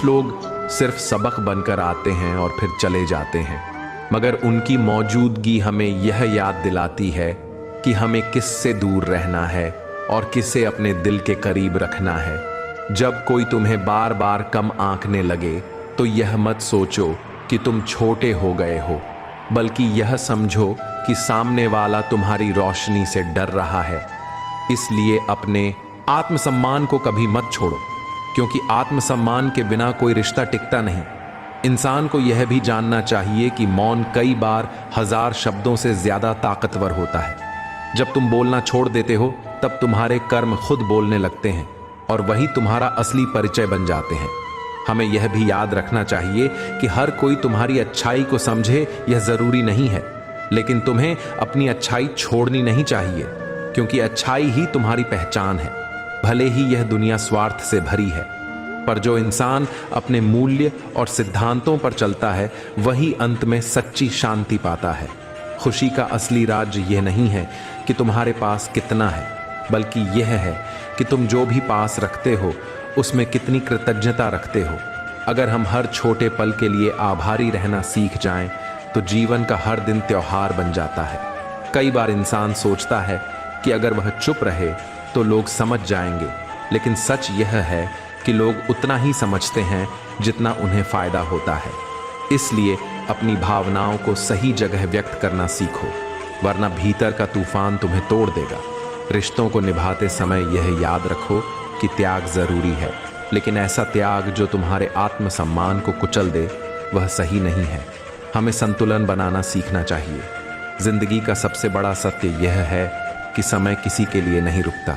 कुछ लोग सिर्फ सबक बनकर आते हैं और फिर चले जाते हैं, मगर उनकी मौजूदगी हमें यह याद दिलाती है कि हमें किससे दूर रहना है और किसे अपने दिल के करीब रखना है। जब कोई तुम्हें बार बार कम आंकने लगे तो यह मत सोचो कि तुम छोटे हो गए हो, बल्कि यह समझो कि सामने वाला तुम्हारी रोशनी से डर रहा है। इसलिए अपने आत्मसम्मान को कभी मत छोड़ो, क्योंकि आत्मसम्मान के बिना कोई रिश्ता टिकता नहीं। इंसान को यह भी जानना चाहिए कि मौन कई बार 1000 शब्दों से ज्यादा ताकतवर होता है। जब तुम बोलना छोड़ देते हो तब तुम्हारे कर्म खुद बोलने लगते हैं और वही तुम्हारा असली परिचय बन जाते हैं। हमें यह भी याद रखना चाहिए कि हर कोई तुम्हारी अच्छाई को समझे यह जरूरी नहीं है, लेकिन तुम्हें अपनी अच्छाई छोड़नी नहीं चाहिए, क्योंकि अच्छाई ही तुम्हारी पहचान है। भले ही यह दुनिया स्वार्थ से भरी है, पर जो इंसान अपने मूल्य और सिद्धांतों पर चलता है वही अंत में सच्ची शांति पाता है। खुशी का असली राज यह नहीं है कि तुम्हारे पास कितना है, बल्कि यह है कि तुम जो भी पास रखते हो उसमें कितनी कृतज्ञता रखते हो। अगर हम हर छोटे पल के लिए आभारी रहना सीख जाएं, तो जीवन का हर दिन त्योहार बन जाता है। कई बार इंसान सोचता है कि अगर वह चुप रहे तो लोग समझ जाएंगे, लेकिन सच यह है कि लोग उतना ही समझते हैं जितना उन्हें फायदा होता है। इसलिए अपनी भावनाओं को सही जगह व्यक्त करना सीखो, वरना भीतर का तूफान तुम्हें तोड़ देगा। रिश्तों को निभाते समय यह याद रखो कि त्याग जरूरी है, लेकिन ऐसा त्याग जो तुम्हारे आत्मसम्मान को कुचल दे वह सही नहीं है। हमें संतुलन बनाना सीखना चाहिए। जिंदगी का सबसे बड़ा सत्य यह है कि समय किसी के लिए नहीं रुकता,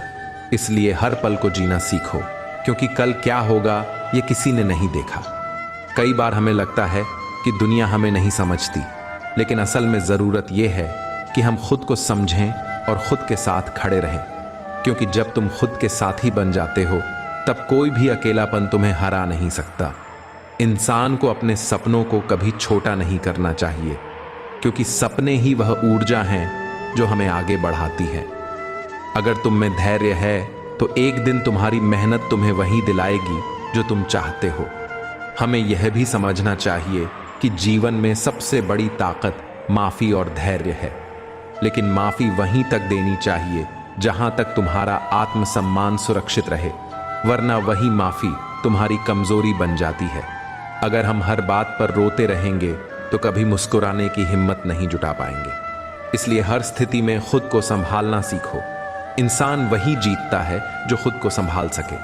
इसलिए हर पल को जीना सीखो, क्योंकि कल क्या होगा ये किसी ने नहीं देखा। कई बार हमें लगता है कि दुनिया हमें नहीं समझती, लेकिन असल में ज़रूरत यह है कि हम खुद को समझें और खुद के साथ खड़े रहें, क्योंकि जब तुम खुद के साथी बन जाते हो तब कोई भी अकेलापन तुम्हें हरा नहीं सकता। इंसान को अपने सपनों को कभी छोटा नहीं करना चाहिए, क्योंकि सपने ही वह ऊर्जा हैं जो हमें आगे बढ़ाती है। अगर तुम में धैर्य है तो एक दिन तुम्हारी मेहनत तुम्हें वही दिलाएगी जो तुम चाहते हो। हमें यह भी समझना चाहिए कि जीवन में सबसे बड़ी ताकत माफी और धैर्य है, लेकिन माफी वहीं तक देनी चाहिए जहां तक तुम्हारा आत्मसम्मान सुरक्षित रहे, वरना वही माफी तुम्हारी कमजोरी बन जाती है। अगर हम हर बात पर रोते रहेंगे तो कभी मुस्कुराने की हिम्मत नहीं जुटा पाएंगे। इसलिए हर स्थिति में खुद को संभालना सीखो। इंसान वही जीतता है जो खुद को संभाल सके।